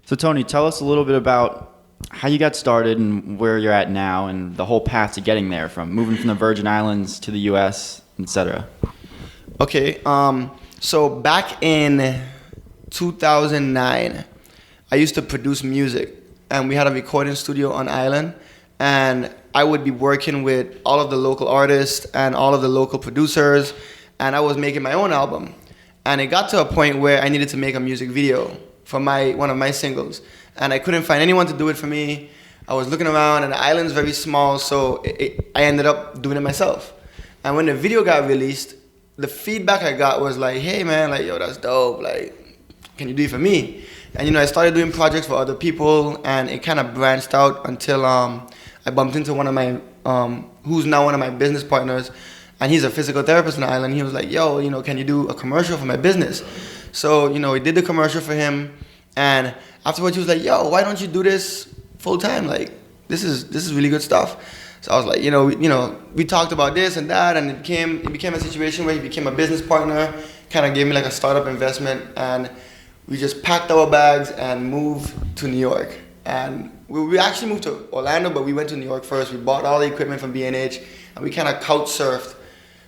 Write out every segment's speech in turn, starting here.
So Tony, tell us a little bit about how you got started and where you're at now and the whole path to getting there, from moving from the Virgin Islands to the US, etc. Okay, so back in 2009, I used to produce music, and we had a recording studio on island, and I would be working with all of the local artists and all of the local producers, and I was making my own album. And it got to a point where I needed to make a music video for one of my singles, and I couldn't find anyone to do it for me. I was looking around, and the island's very small, so I ended up doing it myself. And when the video got released, the feedback I got was like, hey man, like, yo, that's dope, like, can you do it for me? And I started doing projects for other people, and it kind of branched out until I bumped into one of my, who's now one of my business partners, and he's a physical therapist on the island. He was like, yo, can you do a commercial for my business? So, we did the commercial for him, and afterwards he was like, yo, why don't you do this full time? Like, this is really good stuff. So I was like, we talked about this and that, and it became a situation where he became a business partner, kind of gave me like a startup investment, and we just packed our bags and moved to New York. And we actually moved to Orlando, but we went to New York first. We bought all the equipment from B&H, and we kind of couch surfed.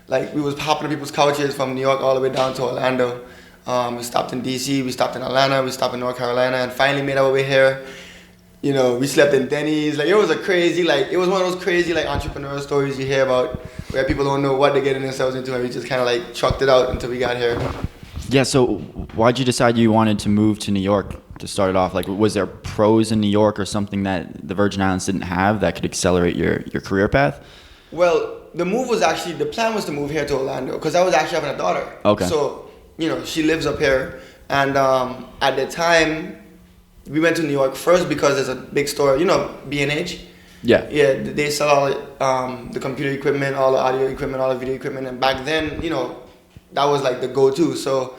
Like, we was hopping on people's couches from New York all the way down to Orlando. We stopped in DC, we stopped in Atlanta, we stopped in North Carolina, and finally made our way here. We slept in Denny's. Like, it was it was one of those crazy like entrepreneurial stories you hear about where people don't know what they're getting themselves into, and we just kind of like trucked it out until we got here. Yeah, so why'd you decide you wanted to move to New York to start it off? Like, was there pros in New York or something that the Virgin Islands didn't have that could accelerate your career path? Well, the plan was to move here to Orlando, because I was actually having a daughter. Okay. So, she lives up here, and at the time, we went to New York first because there's a big store, B&H? Yeah. Yeah, they sell all the computer equipment, all the audio equipment, all the video equipment, and back then, that was like the go-to. So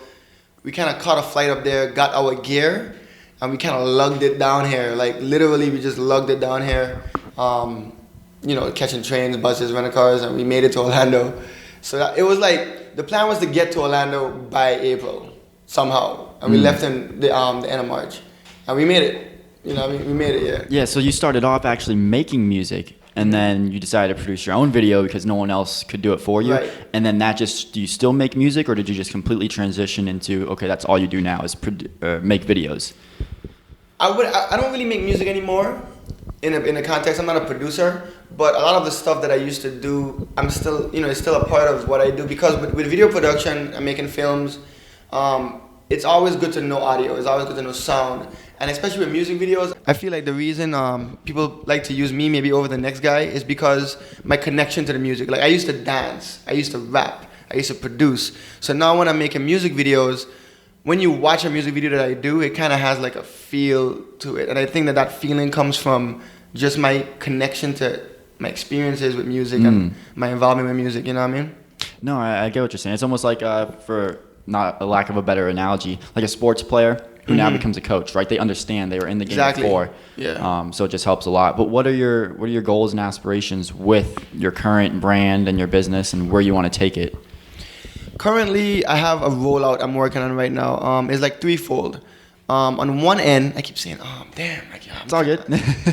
we kind of caught a flight up there, got our gear, and we kind of lugged it down here. Like, literally, we just lugged it down here, catching trains, buses, rental cars, and we made it to Orlando. So it was like, the plan was to get to Orlando by April, somehow. And we left in the end of March. And we made it. We made it, yeah. Yeah, so you started off actually making music, and then you decided to produce your own video because no one else could do it for you. Right. And then do you still make music, or did you just completely transition into, okay, that's all you do now is make videos? I don't really make music anymore in a context. I'm not a producer, but a lot of the stuff that I used to do, I'm still, it's still a part of what I do, because with video production and making films, it's always good to know audio. It's always good to know sound. And especially with music videos, I feel like the reason people like to use me maybe over the next guy is because my connection to the music. Like, I used to dance, I used to rap, I used to produce. So now when I'm making music videos, when you watch a music video that I do, it kind of has like a feel to it. And I think that feeling comes from just my connection to my experiences with music and my involvement with music, you know what I mean? No, I get what you're saying. It's almost like, for not a lack of a better analogy, like a sports player who now becomes a coach, right? They understand they were in the game before. Yeah. So it just helps a lot. But what are your goals and aspirations with your current brand and your business, and where you want to take it? Currently, I have a rollout I'm working on right now. It's like threefold. On one end, I keep saying, damn. Like, yeah, It's all good.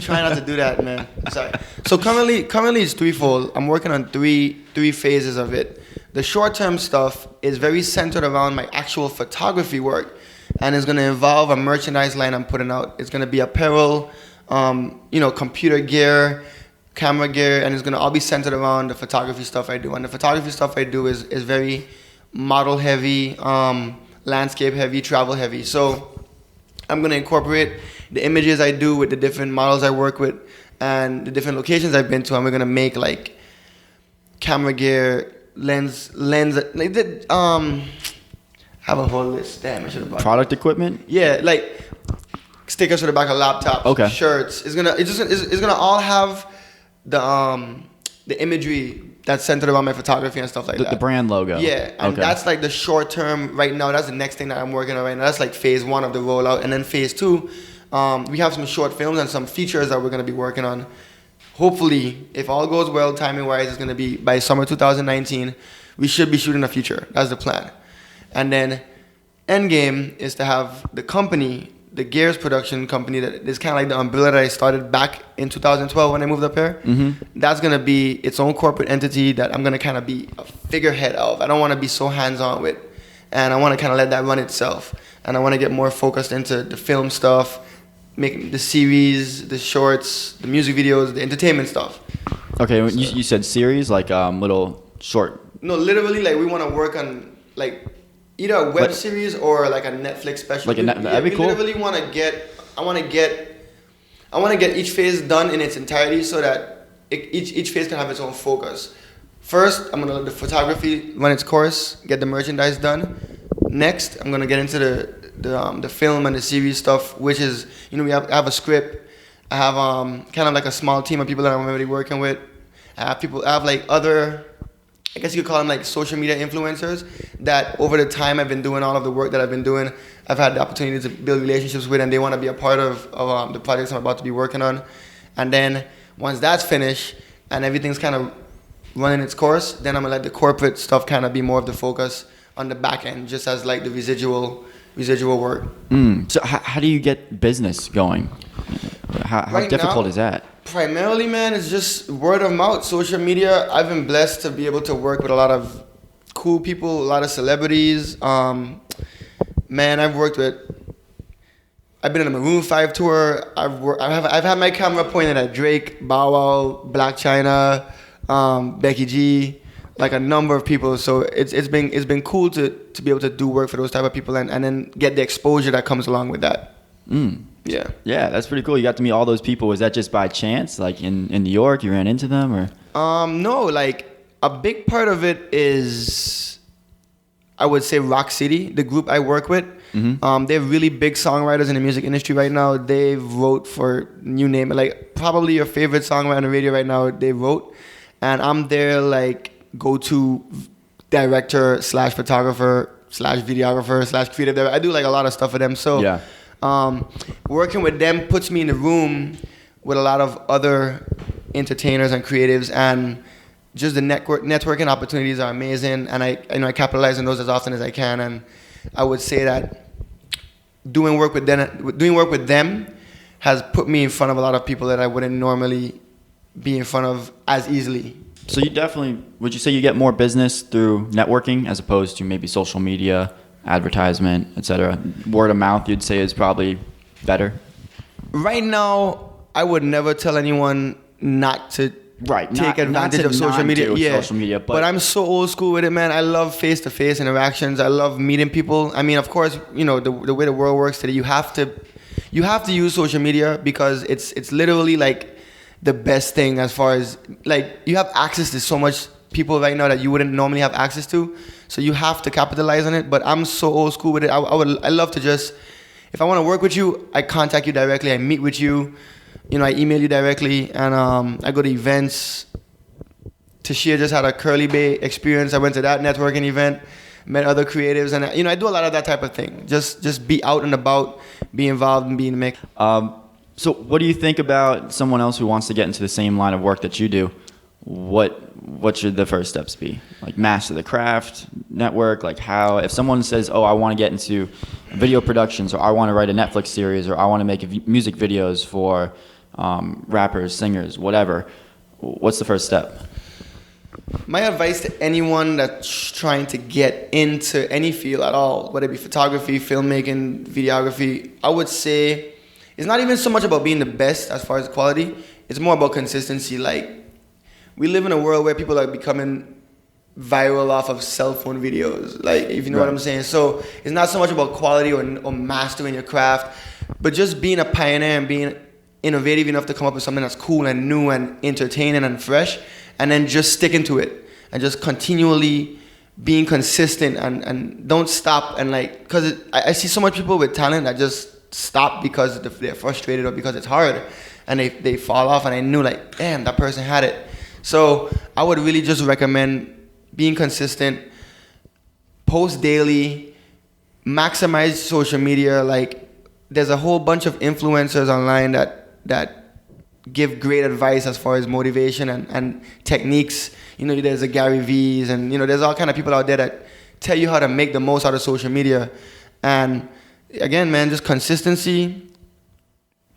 Try not to do that, man. Sorry. So currently it's threefold. I'm working on three phases of it. The short-term stuff is very centered around my actual photography work, and it's going to involve a merchandise line I'm putting out. It's going to be apparel, computer gear, camera gear, and it's going to all be centered around the photography stuff I do. And the photography stuff I do is very model heavy, landscape heavy, travel heavy. So I'm going to incorporate the images I do with the different models I work with and the different locations I've been to, and we're going to make like camera gear, lens, like have a whole list. Damn, I should have bought Product equipment? Yeah, like stickers for the back of laptops, okay, shirts. It's gonna all have the imagery that's centered around my photography and stuff like that. The brand logo. Yeah, and okay. That's like the short term right now. That's the next thing that I'm working on right now. That's like phase 1 of the rollout, and then phase 2, we have some short films and some features that we're gonna be working on. Hopefully, if all goes well, timing wise, it's gonna be by summer 2019. We should be shooting a feature. That's the plan. And then end game is to have the company the Gears production company that is kind of like the umbrella that I started back in 2012 when I moved up here. That's gonna be its own corporate entity that I'm gonna kind of be a figurehead of. I don't want to be so hands-on with, and I want to kind of let that run itself. And I want to get more focused into the film stuff, making the series, the shorts, the music videos, the entertainment stuff. Okay, so, you said series, like little short. No, literally, like we want to work on like either a web series or like a Netflix special. Like that'd be cool. We literally want to get. I want to get each phase done in its entirety so that each phase can have its own focus. First, I'm gonna let the photography run its course, get the merchandise done. Next, I'm gonna get into the film and the series stuff, which is, you know, I have a script. I have kind of like a small team of people that I'm already working with. I have like other, I guess you could call them like social media influencers that over the time I've been doing all of the work that I've been doing, I've had the opportunity to build relationships with, and they want to be a part of the projects I'm about to be working on. And then once that's finished and everything's kind of running its course, then I'm gonna let the corporate stuff kind of be more of the focus on the back end, just as like the residual work. So how do you get business going? How Right difficult now, is that? Primarily, man, it's just word of mouth, social media. I've been blessed to be able to work with a lot of cool people, a lot of celebrities. Man, I've been on a Maroon 5 tour. I've had my camera pointed at Drake, Bow Wow, Black China, Becky G, like a number of people. So it's been cool to be able to do work for those type of people and then get the exposure that comes along with that. Yeah. Yeah, that's pretty cool. You got to meet all those people. Was that just by chance? Like in New York, you ran into them, or? No, like a big part of it is, I would say, Rock City, the group I work with. They're really big songwriters in the music industry right now. They wrote for, you name it, like probably your favorite songwriter on the radio right now, they wrote. And I'm their like go-to director / photographer / videographer / creative director. I do like a lot of stuff for them. So yeah. Working with them puts me in the room with a lot of other entertainers and creatives, and just the networking opportunities are amazing, and I capitalize on those as often as I can. And I would say that doing work with them has put me in front of a lot of people that I wouldn't normally be in front of as easily. So you definitely, would you say you get more business through networking as opposed to maybe social media, advertisement, etc.? Word of mouth, you'd say, is probably better? Right now, I would never tell anyone not to take advantage of social media. Social media, but I'm so old school with it, man. I love face-to-face interactions. I love meeting people. I mean, of course, you know, the way the world works today, you have to use social media because it's literally like the best thing as far as like you have access to so much people right now that you wouldn't normally have access to. So you have to capitalize on it. But I'm so old school with it. I love to just, if I want to work with you, I contact you directly. I meet with you. You know, I email you directly, and I go to events. Tashia just had a Curly Bay experience. I went to that networking event, met other creatives, and you know, I do a lot of that type of thing. Just be out and about, be involved, and be in the mix. So what do you think about someone else who wants to get into the same line of work that you do? What should the first steps be? Like master the craft, network, like how, if someone says, oh, I want to get into video productions, or I want to write a Netflix series, or I want to make music videos for rappers, singers, whatever, what's the first step? My advice to anyone that's trying to get into any field at all, whether it be photography, filmmaking, videography, I would say it's not even so much about being the best as far as quality. It's more about consistency. Like, we live in a world where people are becoming viral off of cell phone videos, like, if you know what I'm saying. So it's not so much about quality or mastering your craft, but just being a pioneer and being innovative enough to come up with something that's cool and new and entertaining and fresh, and then just sticking to it and just continually being consistent and don't stop. And like, because I see so much people with talent that just stop because they're frustrated or because it's hard, and they fall off. And I knew, like, damn, that person had it. So I would really just recommend being consistent, post daily, maximize social media. Like, there's a whole bunch of influencers online that give great advice as far as motivation and techniques. You know, there's a Gary V's, and you know, there's all kind of people out there that tell you how to make the most out of social media. And again, man, just consistency,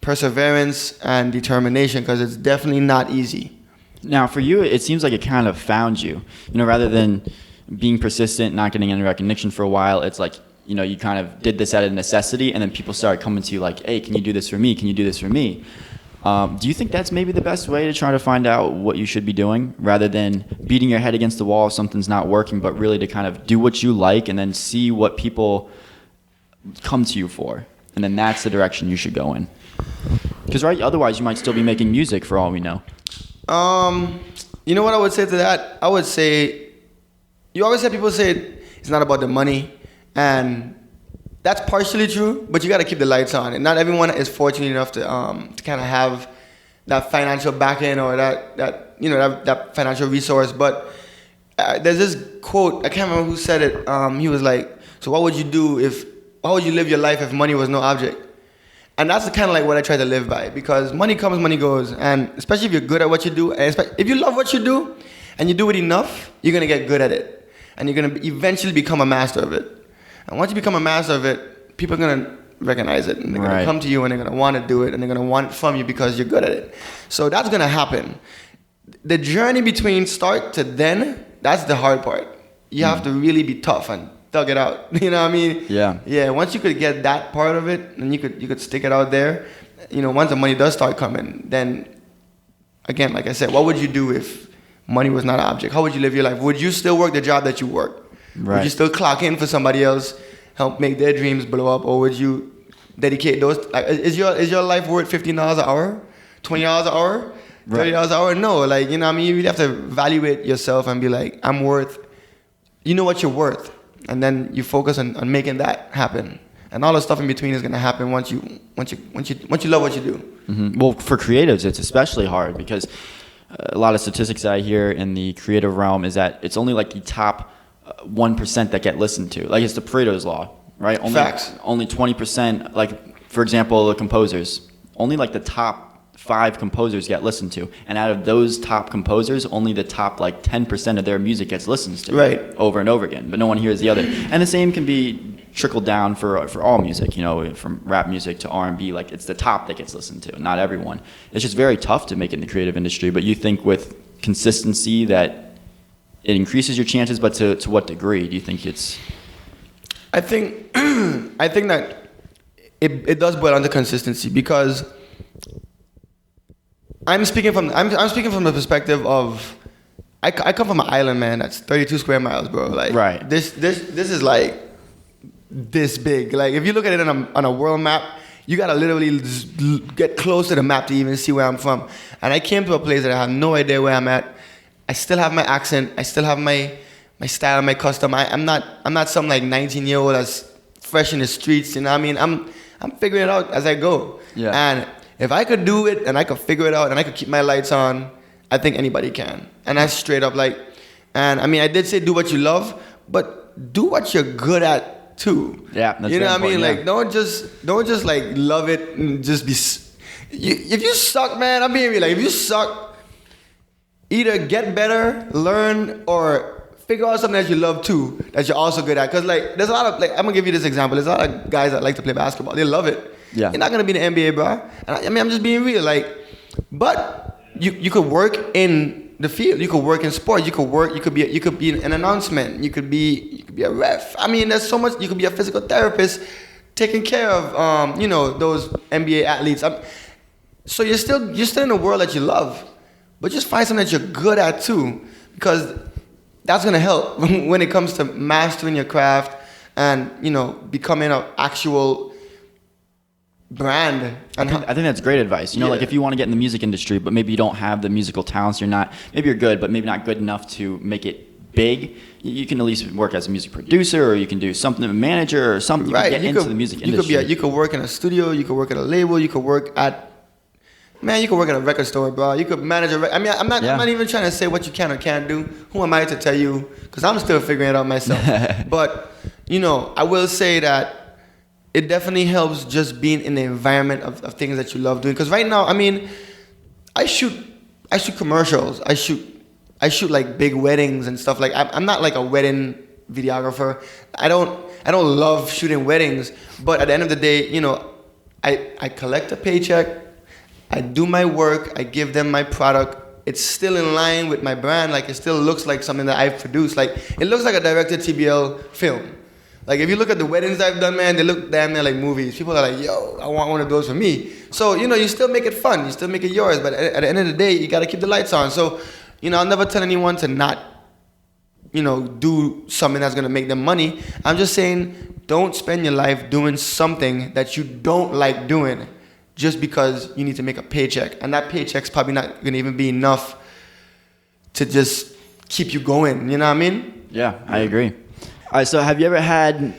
perseverance, and determination, because it's definitely not easy. Now, for you, it seems like it kind of found you. Rather than being persistent, not getting any recognition for a while, it's like, you kind of did this out of necessity, and then people started coming to you like, hey, can you do this for me? Can you do this for me? Do you think that's maybe the best way to try to find out what you should be doing, rather than beating your head against the wall if something's not working, but really to kind of do what you like and then see what people come to you for, and then that's the direction you should go in? Because otherwise you might still be making music for all we know. You know what I would say to that? I would say, you always have people say it's not about the money, and that's partially true, but you got to keep the lights on. And not everyone is fortunate enough to kind of have that financial backing or that financial resource. But there's this quote, I can't remember who said it. He was like, so how would you live your life if money was no object? And that's kind of like what I try to live by, because money comes, money goes. And especially if you're good at what you do, and if you love what you do and you do it enough, you're going to get good at it. And you're going to eventually become a master of it. And once you become a master of it, people are going to recognize it. And they're going to come to you, and they're going to want to do it, and they're going to want it from you because you're good at it. So that's going to happen. The journey between start to then, that's the hard part. You have to really be tough and thug it out. You know what I mean? Yeah. Yeah. Once you could get that part of it, and you could stick it out there. Once the money does start coming, then again, like I said, what would you do if money was not an object? How would you live your life? Would you still work the job that you work? Right. Would you still clock in for somebody else, help make their dreams blow up, or would you dedicate those? Like, is your life worth $15 an hour, $20 an hour, $30 an hour? No, like, what I mean, you really have to evaluate yourself and be like, I'm worth. You know what you're worth. And then you focus on making that happen, and all the stuff in between is gonna happen once you love what you do. Mm-hmm. Well, for creatives, it's especially hard because a lot of statistics I hear in the creative realm is that it's only like the top 1% that get listened to. Like, it's the Pareto's law, right? Facts. Only 20%. Like, for example, the composers. Only like the top 5 composers get listened to, and out of those top composers, only the top like 10% of their music gets listened to over and over again, but no one hears the other. And the same can be trickled down for all music, from rap music to R&B. Like, it's the top that gets listened to, not everyone. It's just very tough to make it in the creative industry. But you think with consistency that it increases your chances, but to what degree do you think it's? I think that it does boil down to consistency, because I'm speaking from the perspective of I come from an island, man. That's 32 square miles, bro. Like, right. This is like this big. Like, if you look at it on a world map, you gotta literally get close to the map to even see where I'm from. And I came to a place that I have no idea where I'm at. I still have my accent. I still have my style, my custom. I'm not some like 19-year-old that's fresh in the streets. You know what I mean? I'm figuring it out as I go. Yeah. And if I could do it and I could figure it out and I could keep my lights on, I think anybody can. And that's straight up like, and I mean, I did say do what you love, but do what you're good at too. Yeah, that's you know what I mean? Yeah. Like, don't just like love it and just be. If you suck, man, I'm being real. Like, if you suck, either get better, learn, or figure out something that you love too, that you're also good at. Because like, there's a lot of like, I'm gonna give you this example. There's a lot of guys that like to play basketball. They love it. Yeah. You're not gonna be in the NBA, bro. And I mean, I'm just being real. Like, but you could work in the field. You could work in sports. You could be an announcement. You could be a ref. I mean, there's so much. You could be a physical therapist, taking care of those NBA athletes. So you're still in a world that you love, but just find something that you're good at too, because that's gonna help when it comes to mastering your craft and becoming an actual brand. And I think that's great advice. Like, if you want to get in the music industry, but maybe you don't have the musical talents, maybe you're good, but maybe not good enough to make it big. You can at least work as a music producer, or you can do something, a manager or something. You can get into the music industry. You could work in a studio. You could work at a label. You could work at a record store, bro. You could manage I'm not even trying to say what you can or can't do. Who am I to tell you? Because I'm still figuring it out myself. But I will say that it definitely helps just being in the environment of things that you love doing. Because right now, I mean, I shoot commercials. I shoot like big weddings and stuff. Like, I'm not like a wedding videographer. I don't love shooting weddings, but at the end of the day, you know, I collect a paycheck, I do my work, I give them my product. It's still in line with my brand. Like, it still looks like something that I've produced. Like, it looks like a directed TBL film. Like, if you look at the weddings I've done, man, they look damn near like movies. People are like, yo, I want one of those for me. So, you know, you still make it fun. You still make it yours. But at the end of the day, you got to keep the lights on. So, you know, I'll never tell anyone to not, you know, do something that's going to make them money. I'm just saying, don't spend your life doing something that you don't like doing just because you need to make a paycheck. And that paycheck's probably not going to even be enough to just keep you going. You know what I mean? Yeah, I agree. All right, so have you ever had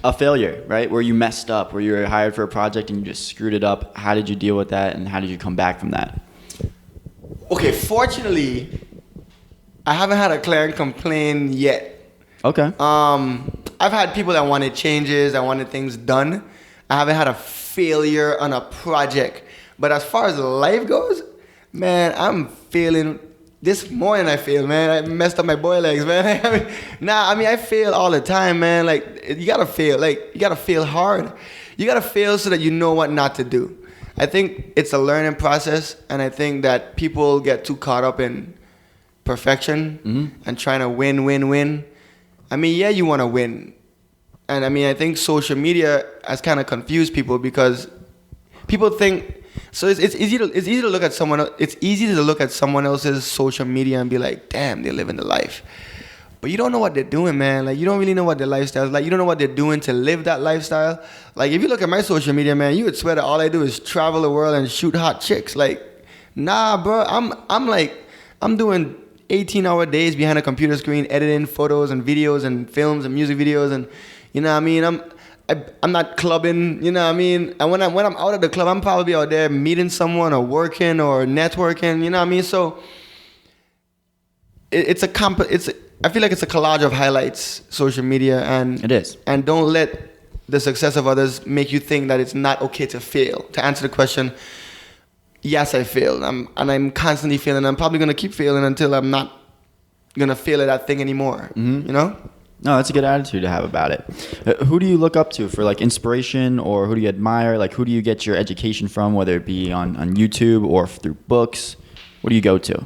a failure, right, where you messed up, where you were hired for a project and you just screwed it up? How did you deal with that, and how did you come back from that? Okay, fortunately, I haven't had a client complain yet. Okay. I've had people that wanted changes, that wanted things done. I haven't had a failure on a project. But as far as life goes, man, I'm failing. This morning I failed, man. I messed up my boy legs, man. I mean, I fail all the time, man. Like, you gotta fail. Like, you gotta fail hard. You gotta fail so that you know what not to do. I think it's a learning process, and I think that people get too caught up in perfection and trying to win. I mean, yeah, you want to win. And I mean, I think social media has kind of confused people because people think, so it's easy to look at someone else's social media and be like, damn, they're living the life. But you don't know what they're doing, man. Like, you don't really know what their lifestyle is like. You don't know what they're doing to live that lifestyle. Like, if you look at my social media, man, you would swear that all I do is travel the world and shoot hot chicks. Like, nah, bro. I'm doing 18-hour days behind a computer screen, editing photos and videos and films and music videos, and you know what I mean. I'm not clubbing, you know what I mean. And when I'm out at the club, I'm probably out there meeting someone or working or networking, you know what I mean. So I feel like it's a collage of highlights, social media, and it is. And don't let the success of others make you think that it's not okay to fail. To answer the question, yes, I failed. I'm constantly failing. I'm probably gonna keep failing until I'm not gonna fail at that thing anymore. You know? No, that's a good attitude to have about it. Who do you look up to for like inspiration, or who do you admire? Like, who do you get your education from, whether it be on YouTube or through books? What do you go to?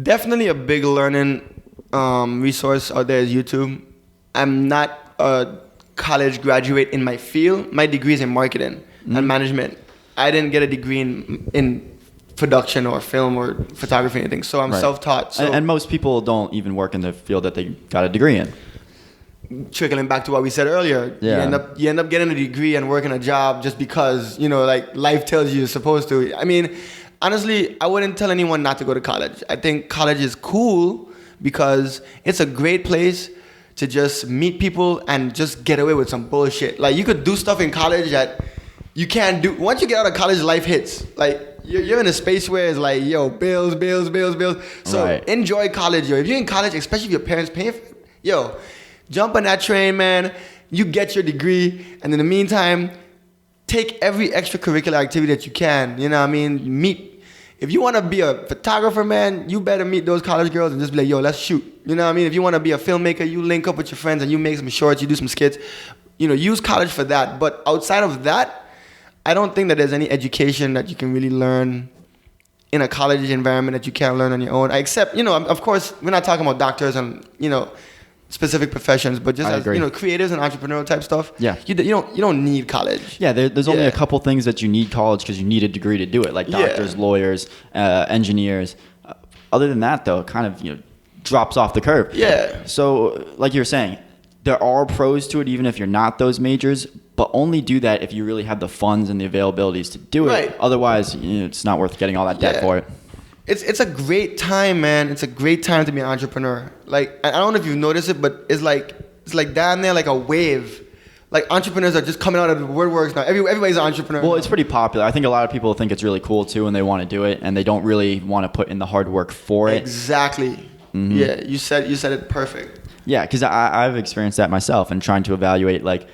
Definitely a big learning resource out there is YouTube. I'm not a college graduate in my field. My degree is in marketing and management. I didn't get a degree in production or film or photography or anything, so I'm self-taught. So and most people don't even work in the field that they got a degree in. Trickling back to what we said earlier, you end up getting a degree and working a job just because, you know, like, life tells you you're supposed to. I mean, honestly, I wouldn't tell anyone not to go to college. I think college is cool because it's a great place to just meet people and just get away with some bullshit. Like, you could do stuff in college that you can't do. Once you get out of college, life hits. Like, you're in a space where it's like, yo, bills. So enjoy college, yo. If you're in college, especially if your parents paying for it, yo, jump on that train, man. You get your degree, and in the meantime, take every extracurricular activity that you can. You know what I mean? If you want to be a photographer, man, you better meet those college girls and just be like, yo, let's shoot. You know what I mean? If you want to be a filmmaker, you link up with your friends and you make some shorts, you do some skits. You know, use college for that. But outside of that, I don't think that there's any education that you can really learn in a college environment that you can't learn on your own. Except, you know, of course, we're not talking about doctors and, you know, specific professions, but just as, you know, creators and entrepreneurial type stuff. Yeah. You don't need college. Yeah, there's only a couple things that you need college because you need a degree to do it, like doctors, lawyers, engineers. Other than that, though, it kind of, you know, drops off the curve. Yeah. So, like you were saying, there are pros to it, even if you're not those majors, but only do that if you really have the funds and the availabilities to do it. Right. Otherwise, you know, it's not worth getting all that debt for it. It's a great time, man. It's a great time to be an entrepreneur. Like, I don't know if you've noticed it, but it's like down there like a wave. Like, entrepreneurs are just coming out of the woodworks now. Everybody's an entrepreneur. Well, it's pretty popular. I think a lot of people think it's really cool too, and they want to do it, and they don't really want to put in the hard work for it. Exactly. Mm-hmm. Yeah, you said it perfect. Yeah, because I've experienced that myself and trying to evaluate, like,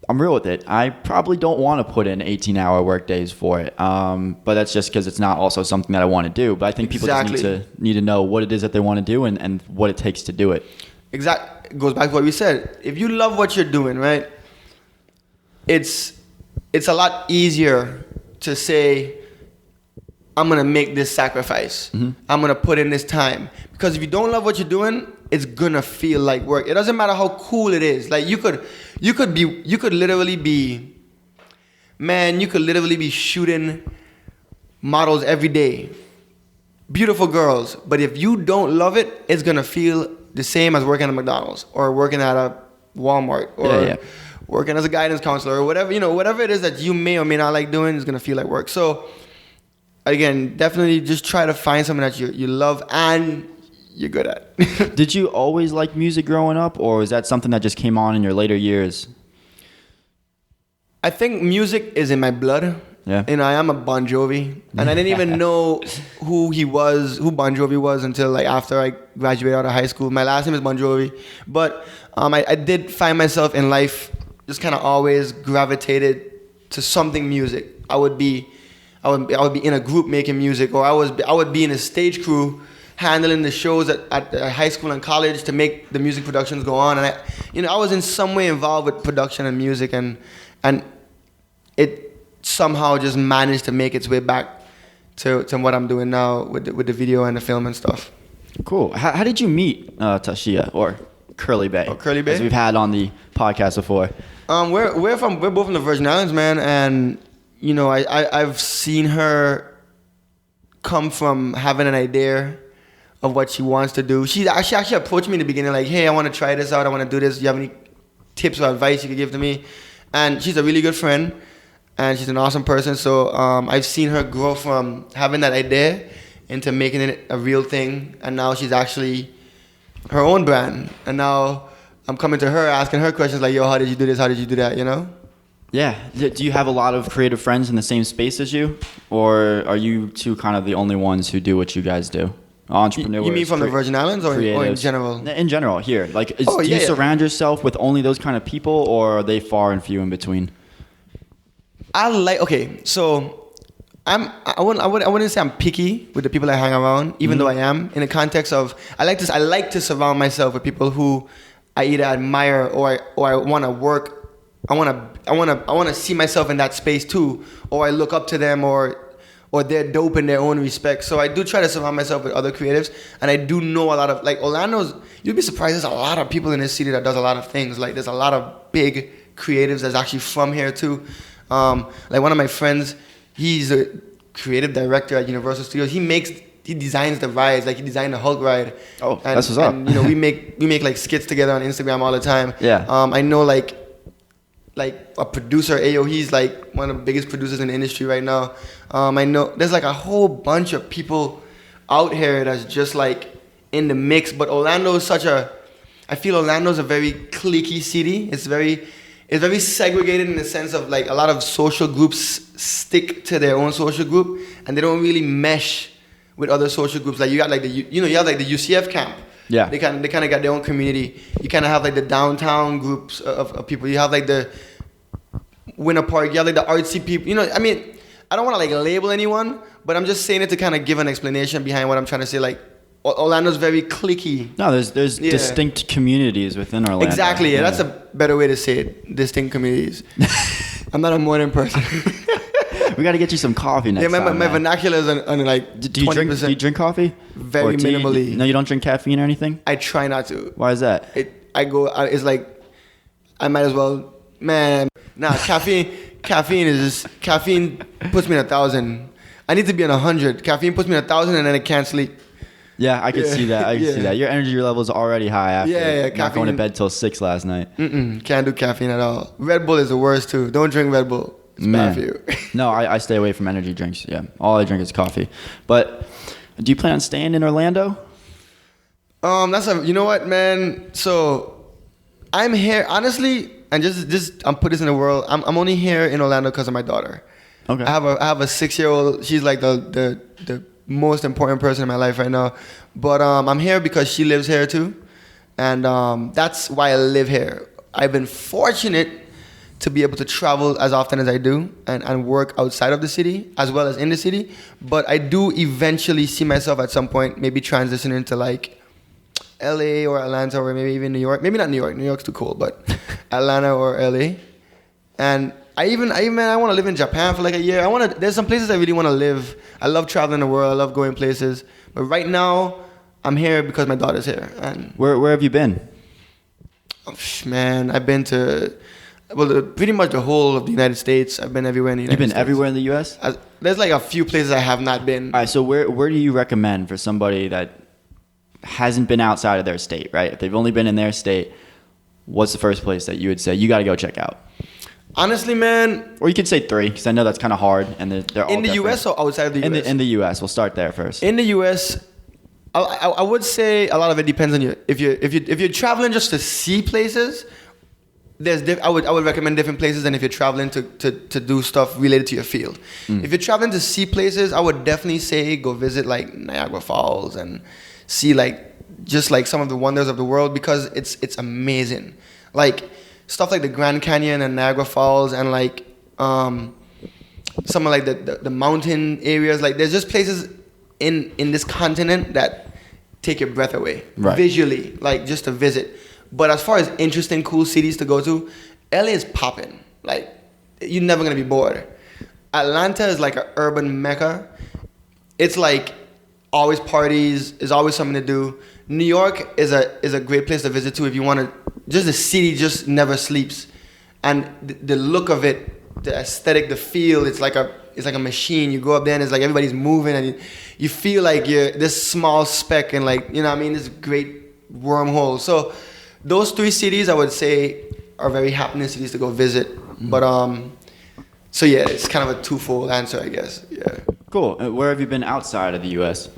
I'm real with it. I probably don't want to put in 18-hour work days for it, but that's just because it's not also something that I want to do. But I think people just need to know what it is that they want to do and what it takes to do it. It goes back to what we said. If you love what you're doing, right? It's a lot easier to say, I'm gonna make this sacrifice. I'm gonna put in this time. Because if you don't love what you're doing, it's gonna feel like work. It doesn't matter how cool it is. Like you could literally be shooting models every day. Beautiful girls. But if you don't love it, it's gonna feel the same as working at McDonald's or working at a Walmart or working as a guidance counselor or whatever, whatever it is that you may or may not like doing is gonna feel like work. So again, definitely just try to find something that you love and you're good at. Did you always like music growing up, or was that something that just came on in your later years? I think music is in my blood. Yeah. I am a Bongiovi, and I didn't even know who Bon Jovi was until like after I graduated out of high school. My last name is Bongiovi, but I did find myself in life just kind of always gravitated to something music. I would be in a group making music, or I would be in a stage crew handling the shows at high school and college to make the music productions go on. And I was in some way involved with production and music, and it somehow just managed to make its way back to what I'm doing now with the video and the film and stuff. Cool. How did you meet Tashia or Curly Bay? Oh, Curly Bay? As we've had on the podcast before. We're both from the Virgin Islands, man, and I've seen her come from having an idea of what she wants to do. She actually approached me in the beginning like, hey, I want to try this out. I want to do this. Do you have any tips or advice you could give to me? And she's a really good friend, and she's an awesome person. So I've seen her grow from having that idea into making it a real thing. And now she's actually her own brand. And now I'm coming to her, asking her questions like, yo, how did you do this? How did you do that? Yeah. Do you have a lot of creative friends in the same space as you? Or are you two kind of the only ones who do what you guys do? Entrepreneurs. You mean from the Virgin Islands or in general? In general, here. Like, do you surround yourself with only those kind of people, or are they far and few in between? So I wouldn't say I'm picky with the people I hang around, even though I am. In the context of I like to surround myself with people who I either admire or I want to work. I want to see myself in that space too, or I look up to them, or they're dope in their own respect. So I do try to surround myself with other creatives, and I do know a lot of, like, Orlando's, you'd be surprised, there's a lot of people in this city that does a lot of things. Like, there's a lot of big creatives that's actually from here too. Like, one of my friends, he's a creative director at Universal Studios. He designs the rides, like he designed the Hulk ride. Oh, that's what's up. And, we make like skits together on Instagram all the time. Yeah. I know like a producer, Ayo, he's like one of the biggest producers in the industry right now. I know there's like a whole bunch of people out here that's just like in the mix. But I feel Orlando's a very cliquey city. It's very segregated in the sense of like a lot of social groups stick to their own social group and they don't really mesh with other social groups. Like you got like you have like the UCF camp. Yeah. They kind of got their own community. You kind of have like the downtown groups of people. You have like the Winter Park. You have like the artsy people. I mean, I don't want to like label anyone, but I'm just saying it to kind of give an explanation behind what I'm trying to say. Like Orlando's very cliquey. No, there's distinct communities within Orlando. Exactly. Yeah. That's a better way to say it. Distinct communities. I'm not a morning person. We got to get you some coffee next time. My vernacular is on like 20%. Do you drink coffee? Very minimally. No, you don't drink caffeine or anything? I try not to. Why is that? It's like, I might as well, man. Nah, caffeine puts me in 1,000. I need to be in 100. Caffeine puts me in 1,000 and then I can't sleep. Yeah, I could see that. I could see that. Your energy level is already high after not going to bed till 6 last night. Can't do caffeine at all. Red Bull is the worst too. Don't drink Red Bull. It's bad for you. No, I stay away from energy drinks. Yeah, all I drink is coffee. But do you plan on staying in Orlando? You know what, man? So I'm here honestly, and just I'm put this in the world. I'm only here in Orlando because of my daughter. Okay. I have a 6-year-old. She's like the most important person in my life right now. But I'm here because she lives here too, and that's why I live here. I've been fortunate to be able to travel as often as I do and work outside of the city as well as in the city. But I do eventually see myself at some point maybe transitioning to like LA or Atlanta or maybe even New York. Maybe not New York. New York's too cold, but Atlanta or LA. And I want to live in Japan for like a year. There's some places I really want to live. I love traveling the world. I love going places. But right now, I'm here because my daughter's here. And Where have you been? man, I've been to, pretty much the whole of the United States. I've been everywhere in the United States. You've been everywhere in the U.S.? There's like a few places I have not been. All right, so where do you recommend for somebody that hasn't been outside of their state, right? If they've only been in their state, what's the first place that you would say you got to go check out? Honestly, man. Or you could say 3, because I know that's kind of hard, and they're all in the different. U.S. or outside of the U.S.? In the U.S. We'll start there first. In the U.S., I would say a lot of it depends on you. If you're traveling just to see places, I would recommend different places than if you're traveling to do stuff related to your field. If you're traveling to see places, I would definitely say go visit like Niagara Falls and see just some of the wonders of the world, because it's amazing. Like stuff like the Grand Canyon and Niagara Falls and some of the mountain areas. Like there's just places in this continent that take your breath away, right, visually, like just to visit. But as far as interesting, cool cities to go to, LA is popping. Like you're never gonna be bored. Atlanta is like an urban mecca. It's like always parties. There's always something to do. New York is a great place to visit too if you want to. Just the city just never sleeps, and the look of it, the aesthetic, the feel. It's like a machine. You go up there and it's like everybody's moving, and you feel like you're this small speck and this great wormhole. So those 3 cities I would say are very happening cities to go visit. But so yeah, it's kind of a twofold answer, I guess. Yeah. Cool. Where have you been outside of the U.S.?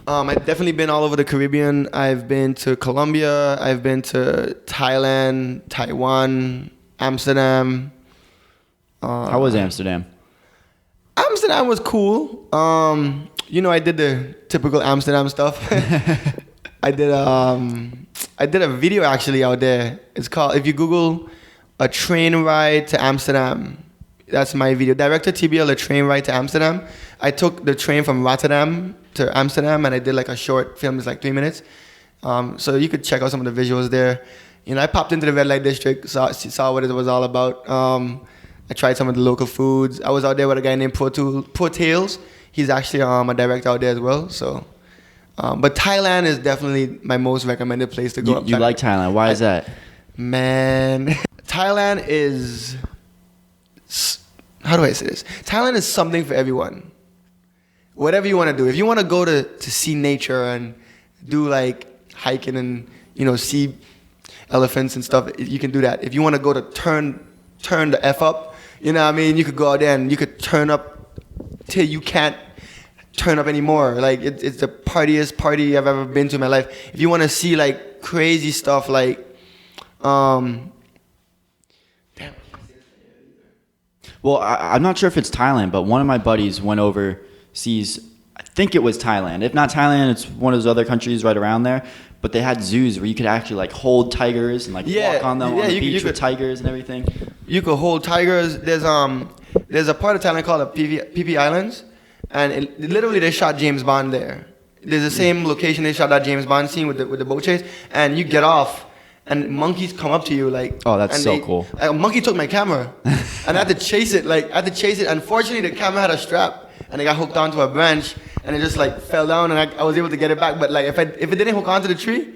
I've definitely been all over the Caribbean. I've been to Colombia. I've been to Thailand, Taiwan, Amsterdam. How was Amsterdam? Amsterdam was cool. I did the typical Amsterdam stuff. I did a video actually out there. It's called, if you Google a train ride to Amsterdam, that's my video. Director TBL, a train ride to Amsterdam. I took the train from Rotterdam to Amsterdam and I did like a short film. It's like 3 minutes. So you could check out some of the visuals there. I popped into the red light district, saw what it was all about. I tried some of the local foods. I was out there with a guy named Pro Tales. He's actually a director out there as well. So, but Thailand is definitely my most recommended place to go. You like Thailand? Why is that? Man, Thailand is, how do I say this? Thailand is something for everyone. Whatever you want to do. If you want to go to see nature and do like hiking and see elephants and stuff, you can do that. If you want to go to turn the F up, you could go out there and you could turn up till you can't turn up anymore. Like it's the partiest party I've ever been to in my life. If you want to see like crazy stuff like Well, I'm not sure if it's Thailand, but one of my buddies went overseas. I think it was Thailand. If not Thailand, it's one of those other countries right around there. But they had zoos where you could actually like hold tigers and walk on them on the beach with tigers and everything. You could hold tigers. There's a part of Thailand called the PP Islands, and literally they shot James Bond there. There's the same location they shot that James Bond scene with the boat chase, and you get off. And monkeys come up to you like. Oh, that's so cool. A monkey took my camera, and I had to chase it. Unfortunately, the camera had a strap, and it got hooked onto a branch, and it just fell down, and I was able to get it back. But if it didn't hook onto the tree,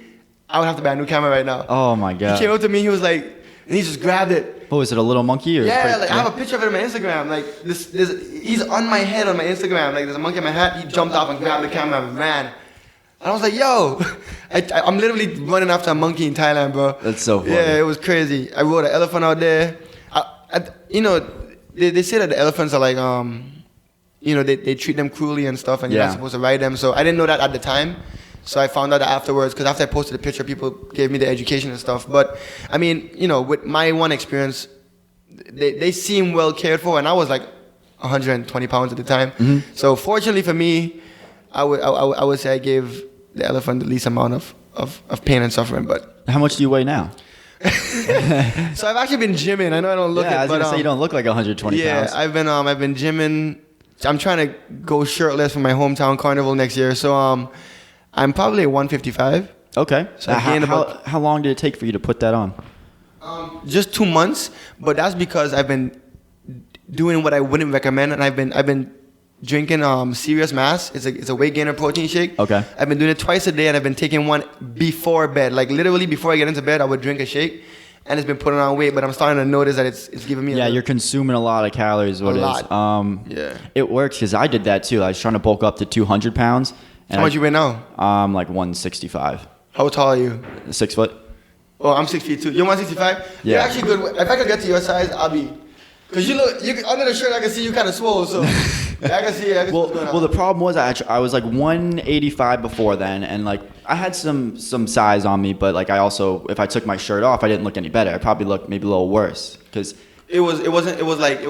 I would have to buy a new camera right now. Oh my god. He came up to me. He was like, and he just grabbed it. Oh, is it a little monkey? Or yeah, I have a picture of it on my Instagram. He's on my head on my Instagram. There's a monkey on my hat. He jumped off and grabbed the camera and ran. And I was like, yo, I'm literally running after a monkey in Thailand, bro. That's so funny. Yeah, it was crazy. I rode an elephant out there. They say that the elephants are they treat them cruelly and stuff, and you're not supposed to ride them. So I didn't know that at the time. So I found out afterwards, because after I posted the picture, people gave me the education and stuff. But with my one experience, they seem well cared for, and I was like 120 pounds at the time. Mm-hmm. So fortunately for me, I would say I gave the elephant the least amount of pain and suffering. But how much do you weigh now? So I've actually been gymming. I know I don't look it, I was gonna say you don't look like 120 pounds. Yeah, I've been gymming. I'm trying to go shirtless for my hometown carnival next year. So I'm probably 155. Okay. So I gained about how long did it take for you to put that on? just 2 months, but that's because I've been doing what I wouldn't recommend, and I've been drinking Serious Mass. It's a weight gainer protein shake. Okay. I've been doing it twice a day, and I've been taking one before bed. Like literally before I get into bed, I would drink a shake, and it's been putting on weight. But I'm starting to notice that it's giving me You're consuming a lot of calories. What A it lot. is. Yeah. It works because I did that too. I was trying to bulk up to 200 pounds. And How much you weigh now? Like 165. How tall are you? 6 foot. Oh, I'm 6 feet 2. You're 165? Yeah. You're actually good. If I could get to your size, I'll be. Cause you look, under the shirt I can see you kind of swole, so I can see. Well, the problem was I was like 185 before then, and like I had some size on me, but like I also, if I took my shirt off, I didn't look any better. I probably looked maybe a little worse because it was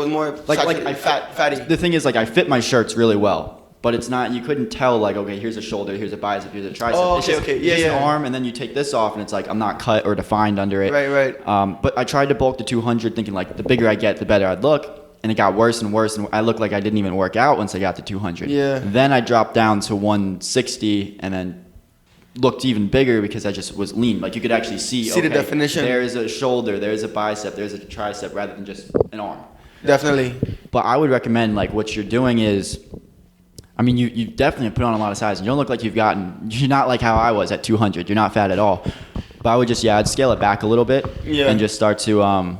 more like fatty. The thing is, like I fit my shirts really well. But it's not, you couldn't tell like, okay, here's a shoulder, here's a bicep, here's a tricep. Oh, it's okay, just, okay. Yeah, just yeah. an arm, and then you take this off, and it's like, I'm not cut or defined under it. Right. But I tried to bulk to 200, thinking like, the bigger I get, the better I'd look. And it got worse and worse, and I looked like I didn't even work out once I got to 200. Yeah. Then I dropped down to 160, and then looked even bigger because I just was lean. Like, you could actually see the definition. There's a shoulder, there's a bicep, there's a tricep, rather than just an arm. Definitely. But I would recommend, like, what you're doing is, I mean, you definitely put on a lot of size. You don't look like you're not like how I was at 200. You're not fat at all. But I would just, I'd scale it back a little bit and just start to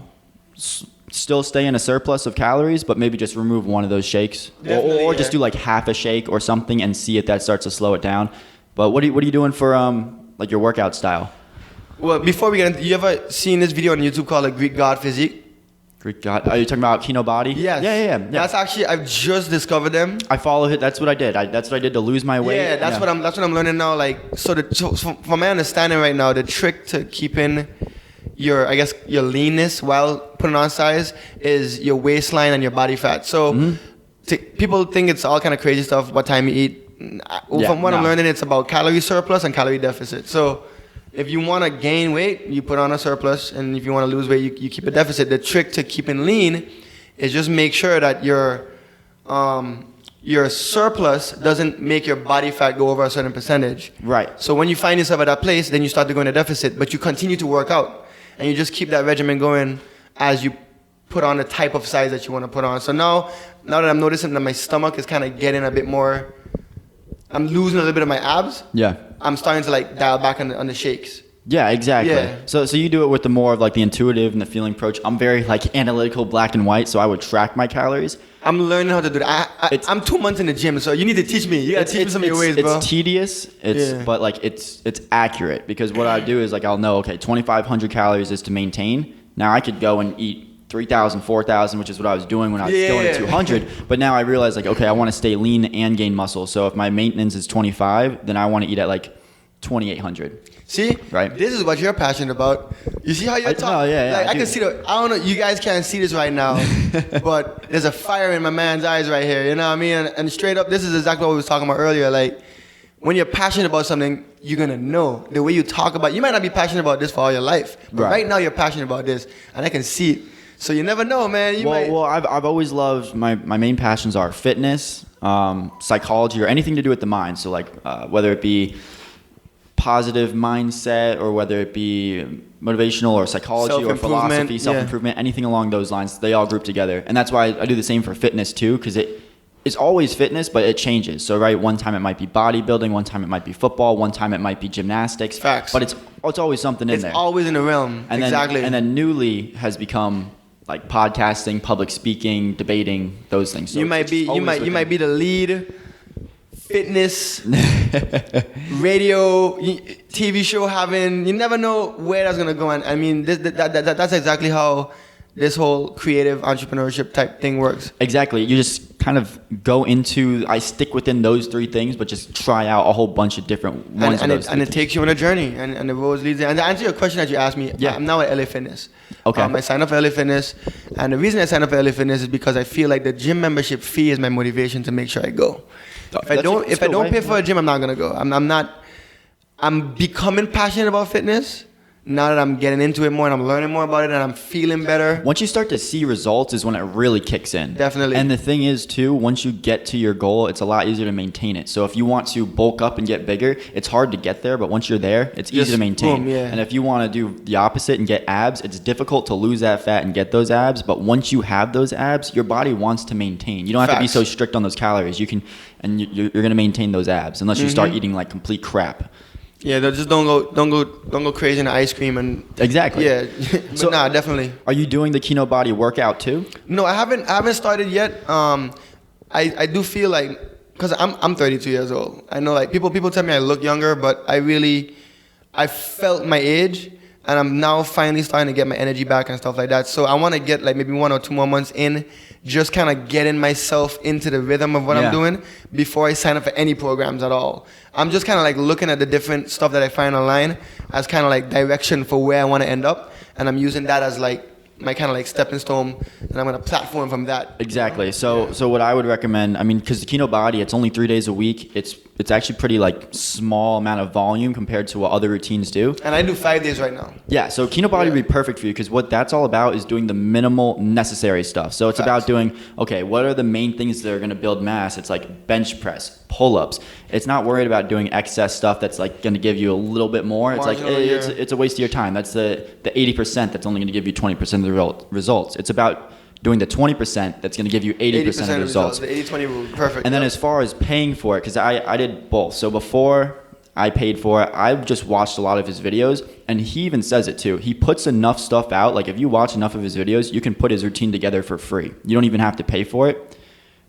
still stay in a surplus of calories, but maybe just remove one of those shakes. Or just do like half a shake or something and see if that starts to slow it down. But what are you doing for like your workout style? Well, before we get into, you ever seen this video on YouTube called a Greek God Physique? Greek God. Are you talking about Kino Body? Yes. Yeah. That's actually, I've just discovered them. I follow it. That's what I did. That's what I did to lose my weight. Yeah, that's what I'm learning now. Like, so from my understanding right now, the trick to keeping your leanness while putting on size is your waistline and your body fat. So people think it's all kind of crazy stuff, what time you eat. From what I'm learning, it's about calorie surplus and calorie deficit. So if you want to gain weight, you put on a surplus, and if you want to lose weight, you keep a deficit. The trick to keeping lean is just make sure that your surplus doesn't make your body fat go over a certain percentage. Right. So when you find yourself at that place, then you start to go into deficit, but you continue to work out, and you just keep that regimen going as you put on the type of size that you want to put on. So now that I'm noticing that my stomach is kind of getting a bit more, I'm losing a little bit of my abs. Yeah. I'm starting to like dial back on the shakes. Yeah, exactly. Yeah. So you do it with the more of like the intuitive and the feeling approach. I'm very like analytical, black and white, so I would track my calories. I'm learning how to do that. I'm 2 months in the gym, so you need to teach me. You gotta teach me some of your ways, bro. It's tedious, but like it's accurate, because what I do is like I'll know, okay, 2,500 calories is to maintain. Now I could go and eat 3,000, 4,000, which is what I was doing when I was still at 200. But now I realize like, okay, I want to stay lean and gain muscle. So if my maintenance is 25, then I want to eat at like 2,800. See, right? This is what you're passionate about. You see how you're talking? No, yeah, like, I do. can see I don't know, you guys can't see this right now, but there's a fire in my man's eyes right here. You know what I mean? And straight up, this is exactly what we was talking about earlier. Like, when you're passionate about something, you're gonna know the way you talk about. You might not be passionate about this for all your life, but right now you're passionate about this, and I can see it. So you never know, man. Well, I've always loved my main passions are fitness, psychology, or anything to do with the mind. So like whether it be positive mindset, or whether it be motivational or psychology or philosophy, self-improvement, anything along those lines, they all group together. And that's why I do the same for fitness too, because it's always fitness, but it changes. So one time it might be bodybuilding, one time it might be football, one time it might be gymnastics. Facts. But it's always something in there. It's always in the realm. And exactly. And then newly has become like podcasting, public speaking, debating, those things. So you might be the lead fitness radio TV show having. You never know where that's gonna go. And I mean, that's exactly how this whole creative entrepreneurship type thing works. Exactly. You just kind of go into, I stick within those three things, but just try out a whole bunch of different ones. And it takes you on a journey, and the roads leads there. And to answer your question that you asked me, I'm now at LA Fitness. Okay. I signed up for LA Fitness, and the reason I signed up for LA Fitness is because I feel like the gym membership fee is my motivation to make sure I go. If I don't pay for a gym, I'm not gonna go. I'm becoming passionate about fitness. now that I'm getting into it more and I'm learning more about it and I'm feeling better. Once you start to see results is when it really kicks in. Definitely. And the thing is too, once you get to your goal, it's a lot easier to maintain it. So if you want to bulk up and get bigger, it's hard to get there, but once you're there, it's easy to maintain. Boom, yeah. And if you want to do the opposite and get abs, it's difficult to lose that fat and get those abs, but once you have those abs, your body wants to maintain. You don't have to be so strict on those calories. You can, and you're going to maintain those abs unless you start eating like complete crap. Yeah, just don't go crazy in the ice cream and exactly. Yeah, so nah, definitely. Are you doing the Kino Body workout too? No, I haven't started yet. I do feel like, because I'm 32 years old. I know like people tell me I look younger, but I felt my age, and I'm now finally starting to get my energy back and stuff like that. So I want to get like maybe 1 or 2 more months in, just kind of getting myself into the rhythm of what I'm doing before I sign up for any programs at all. I'm just kind of like looking at the different stuff that I find online as kind of like direction for where I want to end up, and I'm using that as like my kind of like stepping stone, and I'm gonna platform from that. Exactly. So what I would recommend, I mean, because the Kino Body, it's only 3 days a week. It's actually pretty like small amount of volume compared to what other routines do. And I do 5 days right now. Yeah. So Kino Body would be perfect for you because what that's all about is doing the minimal necessary stuff. So it's about doing, okay, what are the main things that are gonna build mass? It's like bench press, pull-ups. It's not worried about doing excess stuff that's like gonna give you a little bit more. It's like it's a waste of your time. That's the 80% that's only gonna give you 20% of the results. It's about doing the 20% that's going to give you 80% of the results. The 80-20 rule, perfect. And then as far as paying for it, because I did both. So before I paid for it, I just watched a lot of his videos, and he even says it too. He puts enough stuff out. Like if you watch enough of his videos, you can put his routine together for free. You don't even have to pay for it.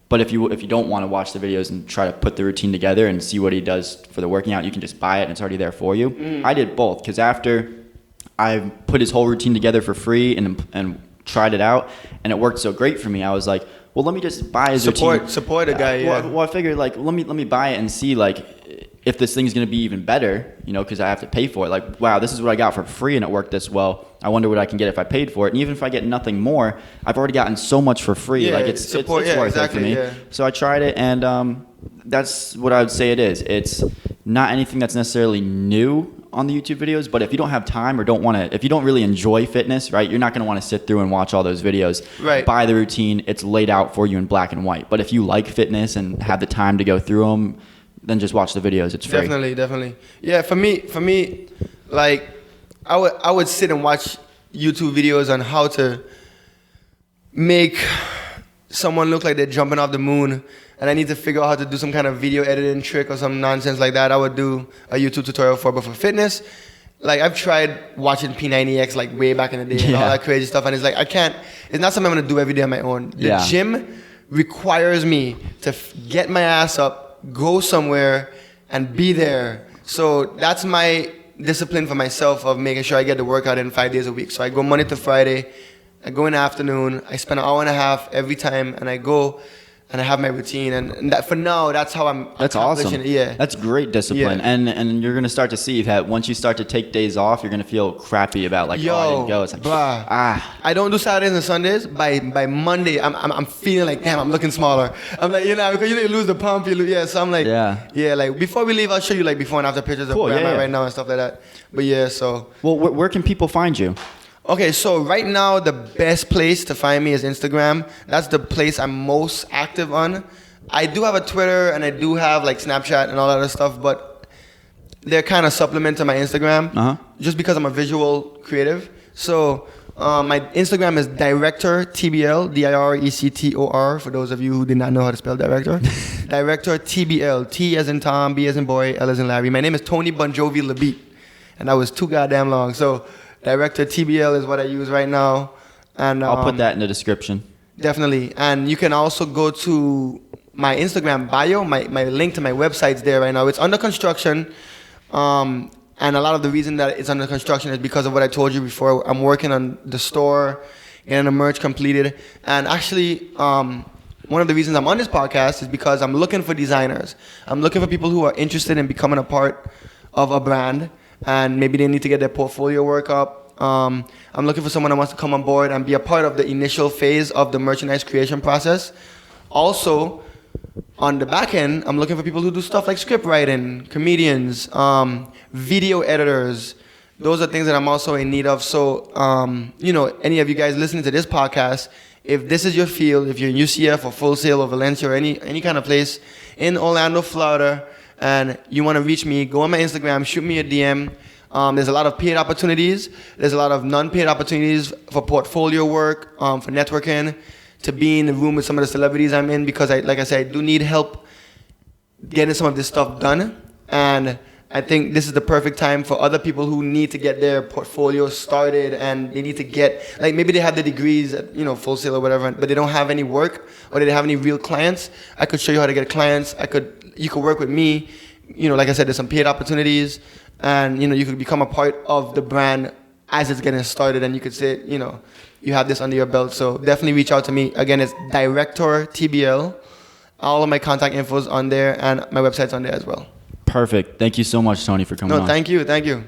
But if you don't want to watch the videos and try to put the routine together and see what he does for the working out, you can just buy it and it's already there for you. I did both because after I put his whole routine together for free and tried it out, and it worked so great for me. I was like, well, let me just buy his routine. Support a guy, yeah. Well, I figured like let me buy it and see like if this thing's gonna be even better, you know, because I have to pay for it. Like, wow, this is what I got for free and it worked this well. I wonder what I can get if I paid for it. And even if I get nothing more, I've already gotten so much for free. Yeah, like it's worth it for me. Yeah. So I tried it, and that's what I would say it is. It's not anything that's necessarily new on the YouTube videos, but if you don't have time or if you don't really enjoy fitness, right, you're not going to want to sit through and watch all those videos. Right. Buy the routine. It's laid out for you in black and white. But if you like fitness and have the time to go through them, then just watch the videos. It's free. Definitely. Yeah, for me, like I would sit and watch YouTube videos on how to make someone look like they're jumping off the moon, and I need to figure out how to do some kind of video editing trick or some nonsense like that. I would do a YouTube tutorial for. But for fitness, like I've tried watching P90X like way back in the day and all that crazy stuff, and it's like it's not something I'm gonna do every day on my own. The gym requires me to get my ass up, go somewhere, and be there. So that's my discipline for myself of making sure I get the workout in 5 days a week. So I go Monday to Friday, I go in the afternoon, I spend an hour and a half every time, and I go and I have my routine, and that, for now, that's how I'm accomplishing awesome. it. Yeah, that's great discipline, Yeah. and you're gonna start to see that once you start to take days off, you're gonna feel crappy about like, oh, I didn't go. It's like, I don't do Saturdays and Sundays. By Monday, I'm feeling like, damn, I'm looking smaller. I'm like, because you lose the pump, so I'm like, like before we leave, I'll show you like before and after pictures of where I'm at right now and stuff like that. But so. Well, where can people find you? Okay, so right now the best place to find me is Instagram. That's the place I'm most active on. I do have a Twitter and I do have like Snapchat and all that other stuff, but they're kind of supplement to my Instagram just because I'm a visual creative. So my Instagram is Director TBL, DIRECTOR, for those of you who did not know how to spell director. Director TBL, T as in Tom, B as in boy, L as in Larry. My name is Tony Bongiovi LeBeat, and that was too goddamn long. So Director TBL is what I use right now. And I'll put that in the description. Definitely. And you can also go to my Instagram bio. My link to my website's there right now. It's under construction. And a lot of the reason that it's under construction is because of what I told you before. I'm working on the store, getting the merch completed. And actually, one of the reasons I'm on this podcast is because I'm looking for designers. I'm looking for people who are interested in becoming a part of a brand, and maybe they need to get their portfolio work up. I'm looking for someone that wants to come on board and be a part of the initial phase of the merchandise creation process. Also, on the back end, I'm looking for people who do stuff like script writing, comedians, video editors, those are things that I'm also in need of. So, any of you guys listening to this podcast, if this is your field, if you're in UCF or Full Sail or Valencia or any kind of place in Orlando, Florida, and you want to reach me, go on my Instagram, shoot me a DM. There's a lot of paid opportunities. There's a lot of non-paid opportunities for portfolio work, for networking, to be in the room with some of the celebrities I'm in, because like I said, I do need help getting some of this stuff done. And I think this is the perfect time for other people who need to get their portfolio started, and they need to get, like, maybe they have the degrees at, Full Sail or whatever, but they don't have any work or they don't have any real clients. I could show you how to get clients. You could work with me. Like I said, there's some paid opportunities, and you could become a part of the brand as it's getting started, and you could say, you have this under your belt. So definitely reach out to me. Again, it's Director TBL. All of my contact info is on there, and my website's on there as well. Perfect. Thank you so much, Tony, for coming on. No, thank you.